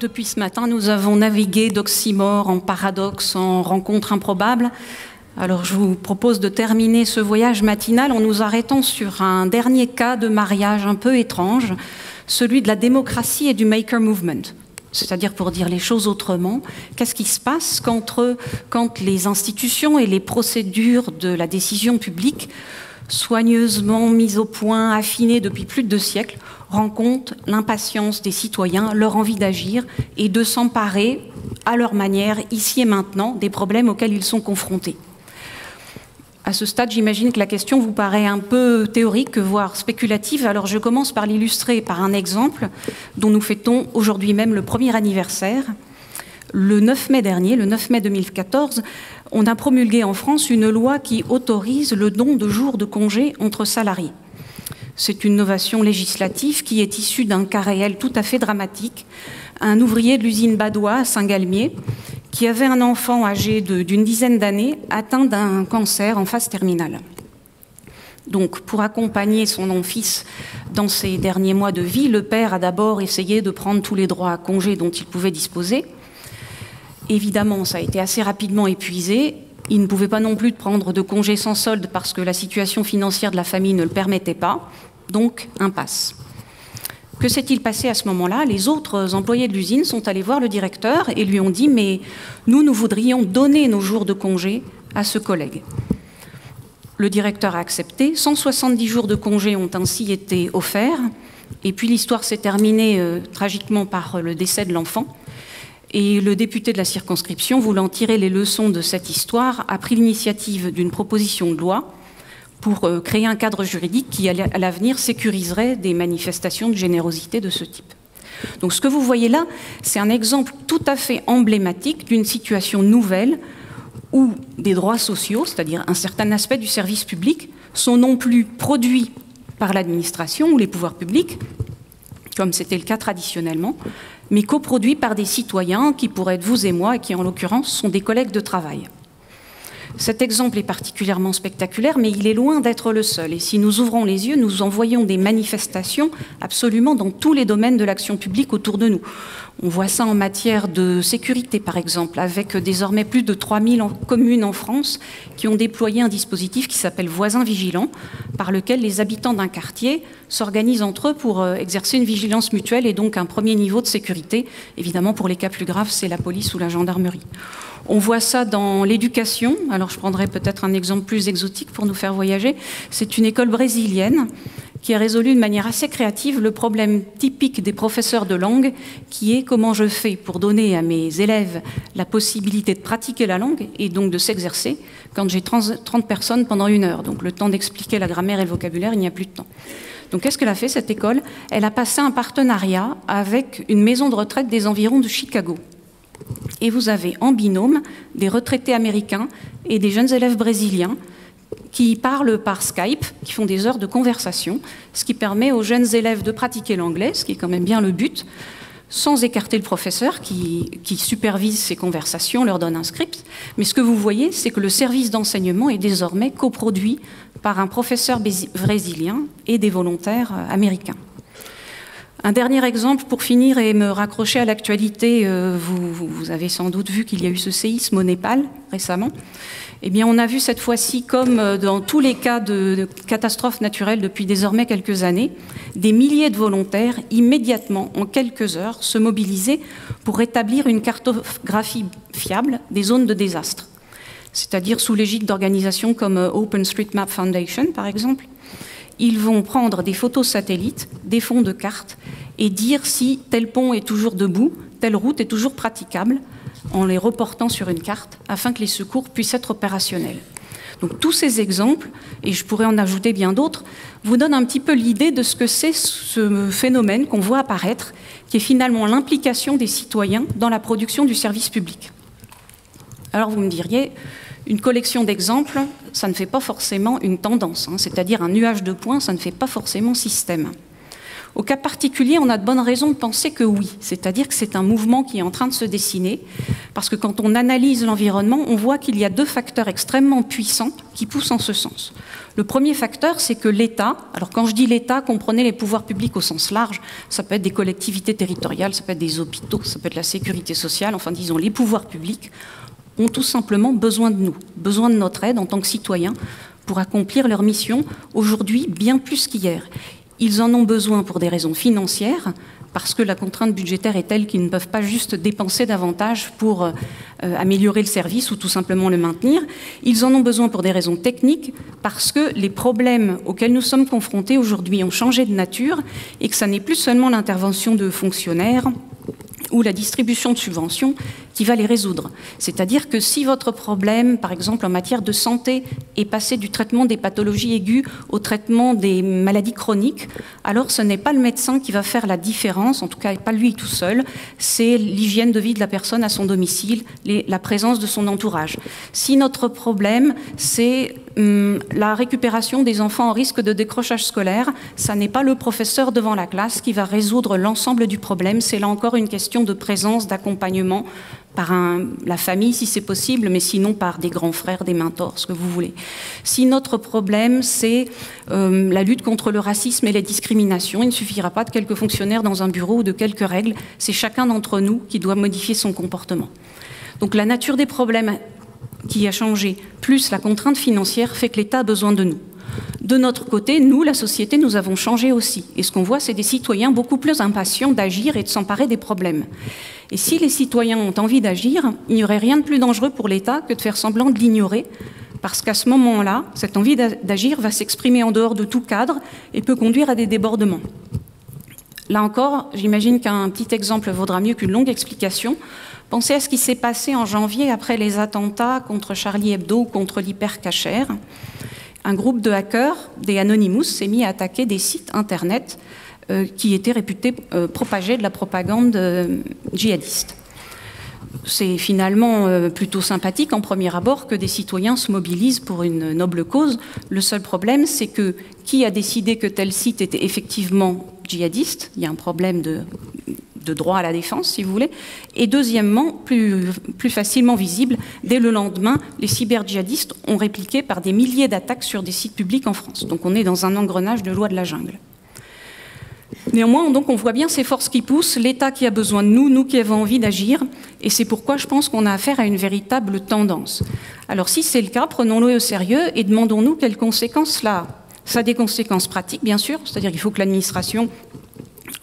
Depuis ce matin, nous avons navigué d'oxymore en paradoxe, en rencontre improbable. Alors je vous propose de terminer ce voyage matinal en nous arrêtant sur un dernier cas de mariage un peu étrange, celui de la démocratie et du maker movement. C'est-à-dire, pour dire les choses autrement, qu'est-ce qui se passe quand les institutions et les procédures de la décision publique, soigneusement mises au point, affinées depuis plus de 2 siècles, rencontrent l'impatience des citoyens, leur envie d'agir et de s'emparer à leur manière, ici et maintenant, des problèmes auxquels ils sont confrontés. À ce stade, j'imagine que la question vous paraît un peu théorique, voire spéculative. Alors je commence par l'illustrer par un exemple dont nous fêtons aujourd'hui même le 1er anniversaire. Le 9 mai dernier, le 9 mai 2014, on a promulgué en France une loi qui autorise le don de jours de congé entre salariés. C'est une innovation législative qui est issue d'un cas réel tout à fait dramatique. Un ouvrier de l'usine Badois à Saint-Galmier qui avait un enfant âgé d'une dizaine d'années atteint d'un cancer en phase terminale. Donc, pour accompagner son fils dans ses derniers mois de vie, le père a d'abord essayé de prendre tous les droits à congé dont il pouvait disposer. Évidemment, ça a été assez rapidement épuisé. Il ne pouvait pas non plus prendre de congé sans solde parce que la situation financière de la famille ne le permettait pas. Donc, impasse. Que s'est-il passé à ce moment-là? Les autres employés de l'usine sont allés voir le directeur et lui ont dit « Mais nous voudrions donner nos jours de congé à ce collègue ». Le directeur a accepté. 170 jours de congé ont ainsi été offerts. Et puis l'histoire s'est terminée tragiquement par le décès de l'enfant. Et le député de la circonscription, voulant tirer les leçons de cette histoire, a pris l'initiative d'une proposition de loi pour créer un cadre juridique qui, à l'avenir, sécuriserait des manifestations de générosité de ce type. Donc ce que vous voyez là, c'est un exemple tout à fait emblématique d'une situation nouvelle où des droits sociaux, c'est-à-dire un certain aspect du service public, sont non plus produits par l'administration ou les pouvoirs publics, comme c'était le cas traditionnellement, mais coproduits par des citoyens qui pourraient être vous et moi, et qui en l'occurrence sont des collègues de travail. Cet exemple est particulièrement spectaculaire, mais il est loin d'être le seul. Et si nous ouvrons les yeux, nous en voyons des manifestations absolument dans tous les domaines de l'action publique autour de nous. On voit ça en matière de sécurité, par exemple, avec désormais plus de 3000 communes en France qui ont déployé un dispositif qui s'appelle Voisins Vigilants, par lequel les habitants d'un quartier s'organisent entre eux pour exercer une vigilance mutuelle et donc un premier niveau de sécurité. Évidemment, pour les cas plus graves, c'est la police ou la gendarmerie. On voit ça dans l'éducation. Alors, je prendrai peut-être un exemple plus exotique pour nous faire voyager. C'est une école brésilienne qui a résolu de manière assez créative le problème typique des professeurs de langue, qui est comment je fais pour donner à mes élèves la possibilité de pratiquer la langue et donc de s'exercer quand j'ai 30 personnes pendant 1 heure. Donc le temps d'expliquer la grammaire et le vocabulaire, il n'y a plus de temps. Donc qu'est-ce qu'elle a fait, cette école? Elle a passé un partenariat avec une maison de retraite des environs de Chicago. Et vous avez en binôme des retraités américains et des jeunes élèves brésiliens qui parlent par Skype, qui font des heures de conversation, ce qui permet aux jeunes élèves de pratiquer l'anglais, ce qui est quand même bien le but, sans écarter le professeur qui supervise ces conversations, leur donne un script. Mais ce que vous voyez, c'est que le service d'enseignement est désormais coproduit par un professeur brésilien et des volontaires américains. Un dernier exemple pour finir et me raccrocher à l'actualité. Vous avez sans doute vu qu'il y a eu ce séisme au Népal récemment. Eh bien, on a vu cette fois-ci, comme dans tous les cas de catastrophes naturelles depuis désormais quelques années, des milliers de volontaires immédiatement, en quelques heures, se mobiliser pour établir une cartographie fiable des zones de désastre. C'est-à-dire sous l'égide d'organisations comme OpenStreetMap Foundation, par exemple. Ils vont prendre des photos satellites, des fonds de cartes, et dire si tel pont est toujours debout, telle route est toujours praticable, en les reportant sur une carte, afin que les secours puissent être opérationnels. Donc tous ces exemples, et je pourrais en ajouter bien d'autres, vous donnent un petit peu l'idée de ce que c'est ce phénomène qu'on voit apparaître, qui est finalement l'implication des citoyens dans la production du service public. Alors vous me diriez, une collection d'exemples, ça ne fait pas forcément une tendance, hein, c'est-à-dire un nuage de points, ça ne fait pas forcément système. Au cas particulier, on a de bonnes raisons de penser que oui, c'est-à-dire que c'est un mouvement qui est en train de se dessiner, parce que quand on analyse l'environnement, on voit qu'il y a deux facteurs extrêmement puissants qui poussent en ce sens. Le premier facteur, c'est que l'État, alors quand je dis l'État, comprenez les pouvoirs publics au sens large, ça peut être des collectivités territoriales, ça peut être des hôpitaux, ça peut être la sécurité sociale, enfin disons les pouvoirs publics, ont tout simplement besoin de nous, besoin de notre aide en tant que citoyens pour accomplir leur mission aujourd'hui bien plus qu'hier. Ils en ont besoin pour des raisons financières, parce que la contrainte budgétaire est telle qu'ils ne peuvent pas juste dépenser davantage pour améliorer le service ou tout simplement le maintenir. Ils en ont besoin pour des raisons techniques, parce que les problèmes auxquels nous sommes confrontés aujourd'hui ont changé de nature et que ça n'est plus seulement l'intervention de fonctionnaires ou la distribution de subventions qui va les résoudre. C'est-à-dire que si votre problème, par exemple en matière de santé, est passé du traitement des pathologies aiguës au traitement des maladies chroniques, alors ce n'est pas le médecin qui va faire la différence, en tout cas pas lui tout seul, c'est l'hygiène de vie de la personne à son domicile, la présence de son entourage. Si notre problème, c'est la récupération des enfants en risque de décrochage scolaire, ça n'est pas le professeur devant la classe qui va résoudre l'ensemble du problème, c'est là encore une question de présence, d'accompagnement par la famille si c'est possible, mais sinon par des grands frères, des mentors, ce que vous voulez. Si notre problème c'est la lutte contre le racisme et les discriminations, il ne suffira pas de quelques fonctionnaires dans un bureau ou de quelques règles, c'est chacun d'entre nous qui doit modifier son comportement. Donc la nature des problèmes qui a changé, plus la contrainte financière, fait que l'État a besoin de nous. De notre côté, nous, la société, nous avons changé aussi. Et ce qu'on voit, c'est des citoyens beaucoup plus impatients d'agir et de s'emparer des problèmes. Et si les citoyens ont envie d'agir, il n'y aurait rien de plus dangereux pour l'État que de faire semblant de l'ignorer, parce qu'à ce moment-là, cette envie d'agir va s'exprimer en dehors de tout cadre et peut conduire à des débordements. Là encore, j'imagine qu'un petit exemple vaudra mieux qu'une longue explication. Pensez à ce qui s'est passé en janvier après les attentats contre Charlie Hebdo ou contre l'hypercacher. Un groupe de hackers, des Anonymous, s'est mis à attaquer des sites internet qui étaient réputés propager de la propagande djihadiste. C'est finalement plutôt sympathique en premier abord que des citoyens se mobilisent pour une noble cause. Le seul problème, c'est que qui a décidé que tel site était effectivement djihadiste? Il y a un problème de droit à la défense, si vous voulez. Et deuxièmement, plus facilement visible, dès le lendemain, les cyber-djihadistes ont répliqué par des milliers d'attaques sur des sites publics en France. Donc on est dans un engrenage de loi de la jungle. Néanmoins, donc, on voit bien ces forces qui poussent, l'État qui a besoin de nous, nous qui avons envie d'agir, et c'est pourquoi je pense qu'on a affaire à une véritable tendance. Alors si c'est le cas, prenons-le au sérieux et demandons-nous quelles conséquences cela a. Ça a des conséquences pratiques, bien sûr, c'est-à-dire qu'il faut que l'administration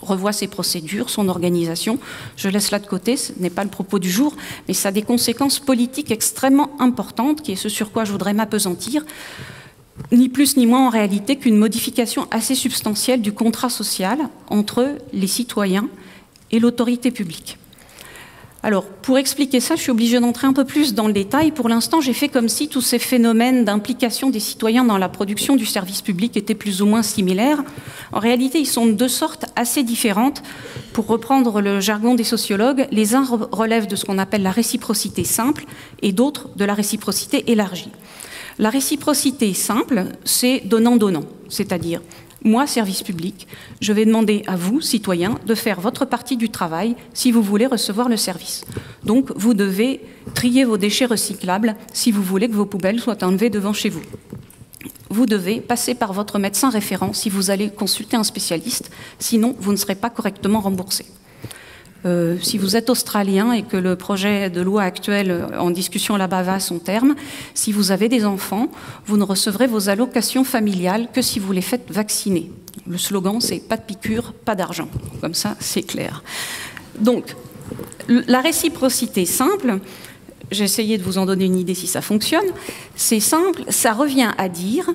revoit ses procédures, son organisation. Je laisse là de côté, ce n'est pas le propos du jour, mais ça a des conséquences politiques extrêmement importantes, qui est ce sur quoi je voudrais m'appesantir, ni plus ni moins en réalité qu'une modification assez substantielle du contrat social entre les citoyens et l'autorité publique. Alors, pour expliquer ça, je suis obligée d'entrer un peu plus dans le détail. Pour l'instant, j'ai fait comme si tous ces phénomènes d'implication des citoyens dans la production du service public étaient plus ou moins similaires. En réalité, ils sont de deux sortes assez différentes. Pour reprendre le jargon des sociologues, les uns relèvent de ce qu'on appelle la réciprocité simple et d'autres de la réciprocité élargie. La réciprocité simple, c'est donnant-donnant, c'est-à-dire moi, service public, je vais demander à vous, citoyens, de faire votre partie du travail si vous voulez recevoir le service. Donc, vous devez trier vos déchets recyclables si vous voulez que vos poubelles soient enlevées devant chez vous. Vous devez passer par votre médecin référent si vous allez consulter un spécialiste, sinon vous ne serez pas correctement remboursé. Si vous êtes australien et que le projet de loi actuel en discussion là-bas va à son terme, si vous avez des enfants, vous ne recevrez vos allocations familiales que si vous les faites vacciner. Le slogan, c'est « pas de piqûre, pas d'argent ». Comme ça, c'est clair. Donc, la réciprocité simple, j'ai essayé de vous en donner une idée si ça fonctionne, c'est simple, ça revient à dire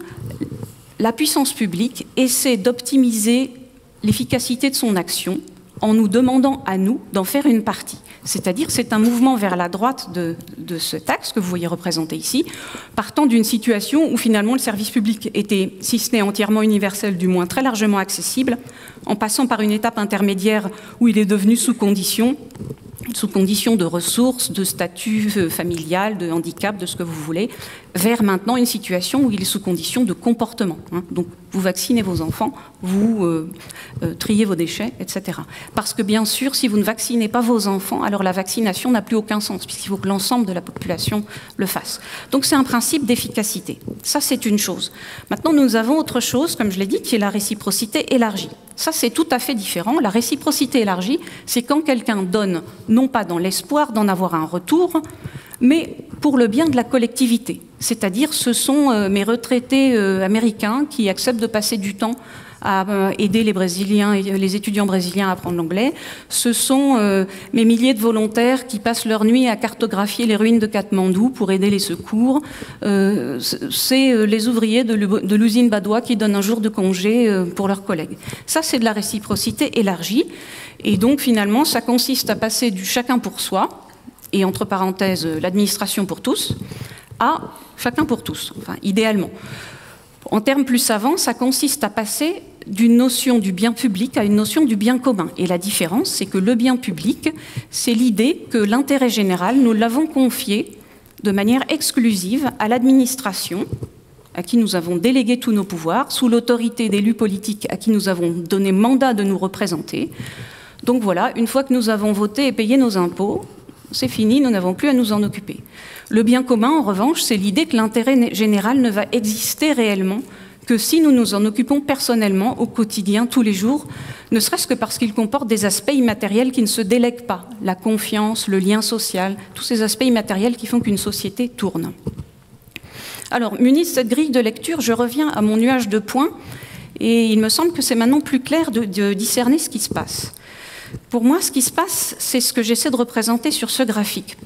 la puissance publique essaie d'optimiser l'efficacité de son action en nous demandant à nous d'en faire une partie. C'est-à-dire c'est un mouvement vers la droite de cet axe que vous voyez représenté ici, partant d'une situation où finalement le service public était, si ce n'est entièrement universel, du moins très largement accessible, en passant par une étape intermédiaire où il est devenu sous condition, sous condition de ressources, de statut familial, de handicap, de ce que vous voulez, vers maintenant une situation où il est sous condition de comportement. Donc vous vaccinez vos enfants, vous triez vos déchets, etc. Parce que bien sûr, si vous ne vaccinez pas vos enfants, alors la vaccination n'a plus aucun sens, puisqu'il faut que l'ensemble de la population le fasse. Donc c'est un principe d'efficacité. Ça, c'est une chose. Maintenant, nous avons autre chose, comme je l'ai dit, qui est la réciprocité élargie. Ça, c'est tout à fait différent. La réciprocité élargie, c'est quand quelqu'un donne, non pas dans l'espoir d'en avoir un retour, mais pour le bien de la collectivité. C'est-à-dire, ce sont mes retraités américains qui acceptent de passer du temps à aider les Brésiliens et les étudiants brésiliens à apprendre l'anglais. Ce sont mes milliers de volontaires qui passent leur nuit à cartographier les ruines de Katmandou pour aider les secours. C'est les ouvriers de l'usine Badois qui donnent un jour de congé pour leurs collègues. Ça, c'est de la réciprocité élargie. Et donc, finalement, ça consiste à passer du chacun pour soi, et entre parenthèses, l'administration pour tous, à chacun pour tous, enfin, idéalement. En termes plus savants, ça consiste à passer d'une notion du bien public à une notion du bien commun. Et la différence, c'est que le bien public, c'est l'idée que l'intérêt général, nous l'avons confié de manière exclusive à l'administration, à qui nous avons délégué tous nos pouvoirs, sous l'autorité d'élus politiques à qui nous avons donné mandat de nous représenter. Donc voilà, une fois que nous avons voté et payé nos impôts, c'est fini, nous n'avons plus à nous en occuper. Le bien commun, en revanche, c'est l'idée que l'intérêt général ne va exister réellement que si nous nous en occupons personnellement, au quotidien, tous les jours, ne serait-ce que parce qu'il comporte des aspects immatériels qui ne se délèguent pas. La confiance, le lien social, tous ces aspects immatériels qui font qu'une société tourne. Alors, munie de cette grille de lecture, je reviens à mon nuage de points, et il me semble que c'est maintenant plus clair de discerner ce qui se passe. Pour moi, ce qui se passe, c'est ce que j'essaie de représenter sur ce graphique.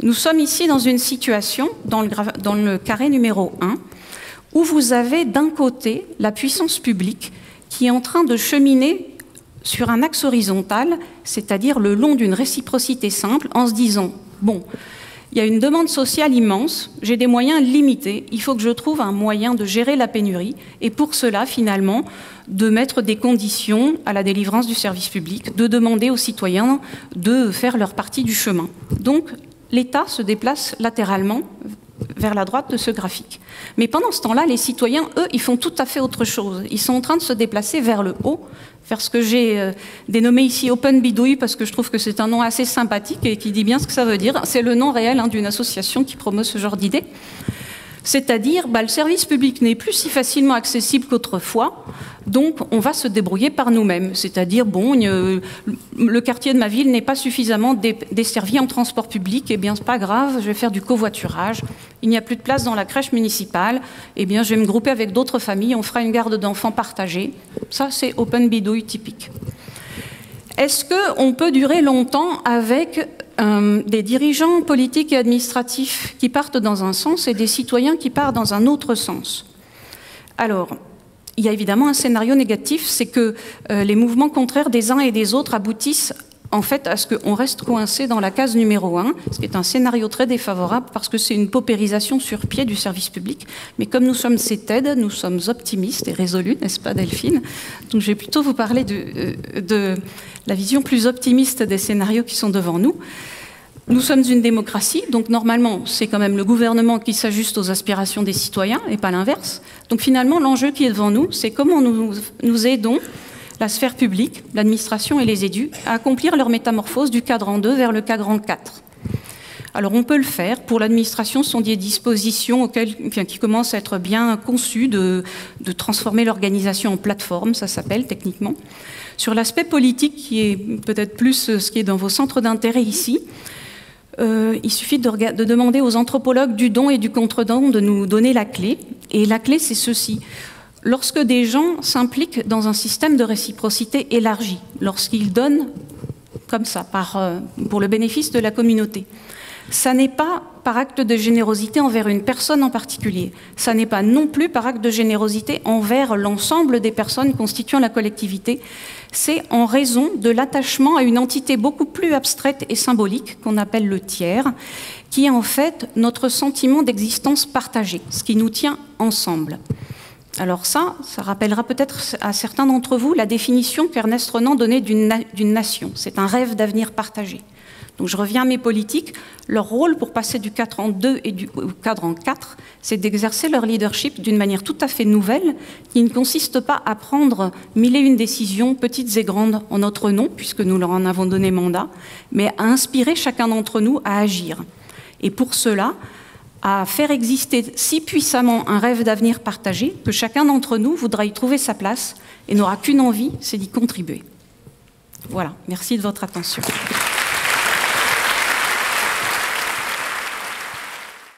Nous sommes ici dans une situation, dans le carré numéro 1, où vous avez d'un côté la puissance publique qui est en train de cheminer sur un axe horizontal, c'est-à-dire le long d'une réciprocité simple, en se disant « bon, il y a une demande sociale immense, j'ai des moyens limités, il faut que je trouve un moyen de gérer la pénurie, et pour cela, finalement, de mettre des conditions à la délivrance du service public, de demander aux citoyens de faire leur partie du chemin. » Donc, l'État se déplace latéralement vers la droite de ce graphique. Mais pendant ce temps-là, les citoyens, eux, ils font tout à fait autre chose. Ils sont en train de se déplacer vers le haut, vers ce que j'ai dénommé ici Open Bidouille, parce que je trouve que c'est un nom assez sympathique et qui dit bien ce que ça veut dire. C'est le nom réel d'une association qui promeut ce genre d'idée. C'est-à-dire, le service public n'est plus si facilement accessible qu'autrefois, donc on va se débrouiller par nous-mêmes. C'est-à-dire, bon, le quartier de ma ville n'est pas suffisamment desservi en transport public, eh bien, c'est pas grave, je vais faire du covoiturage. Il n'y a plus de place dans la crèche municipale, eh bien, je vais me grouper avec d'autres familles, on fera une garde d'enfants partagée. Ça, c'est Open Bidouille typique. Est-ce qu'on peut durer longtemps avec des dirigeants politiques et administratifs qui partent dans un sens et des citoyens qui partent dans un autre sens? Alors, il y a évidemment un scénario négatif, c'est que les mouvements contraires des uns et des autres aboutissent en fait à ce qu'on reste coincé dans la case numéro 1, ce qui est un scénario très défavorable parce que c'est une paupérisation sur pied du service public. Mais comme nous sommes CETED, nous sommes optimistes et résolus, n'est-ce pas Delphine? Donc je vais plutôt vous parler de la vision plus optimiste des scénarios qui sont devant nous. Nous sommes une démocratie, donc normalement c'est quand même le gouvernement qui s'ajuste aux aspirations des citoyens et pas l'inverse. Donc finalement l'enjeu qui est devant nous, c'est comment nous aidons la sphère publique, l'administration et les élus à accomplir leur métamorphose du cadran 2 vers le cadran 4. Alors on peut le faire. Pour l'administration, ce sont des dispositions qui commencent à être bien conçues de transformer l'organisation en plateforme, ça s'appelle techniquement. Sur l'aspect politique, qui est peut-être plus ce qui est dans vos centres d'intérêt ici, il suffit de demander aux anthropologues du don et du contre-don de nous donner la clé. Et la clé, c'est ceci. Lorsque des gens s'impliquent dans un système de réciprocité élargie, lorsqu'ils donnent comme ça, pour le bénéfice de la communauté, ça n'est pas par acte de générosité envers une personne en particulier, ça n'est pas non plus par acte de générosité envers l'ensemble des personnes constituant la collectivité, c'est en raison de l'attachement à une entité beaucoup plus abstraite et symbolique qu'on appelle le tiers, qui est en fait notre sentiment d'existence partagée, ce qui nous tient ensemble. Alors ça rappellera peut-être à certains d'entre vous la définition qu'Ernest Renan donnait d'une nation. C'est un rêve d'avenir partagé. Donc je reviens à mes politiques. Leur rôle pour passer du cadran 2 et du cadran 4, c'est d'exercer leur leadership d'une manière tout à fait nouvelle, qui ne consiste pas à prendre 1001 décisions, petites et grandes, en notre nom, puisque nous leur en avons donné mandat, mais à inspirer chacun d'entre nous à agir. Et pour cela, à faire exister si puissamment un rêve d'avenir partagé que chacun d'entre nous voudra y trouver sa place et n'aura qu'une envie, c'est d'y contribuer. Voilà, merci de votre attention.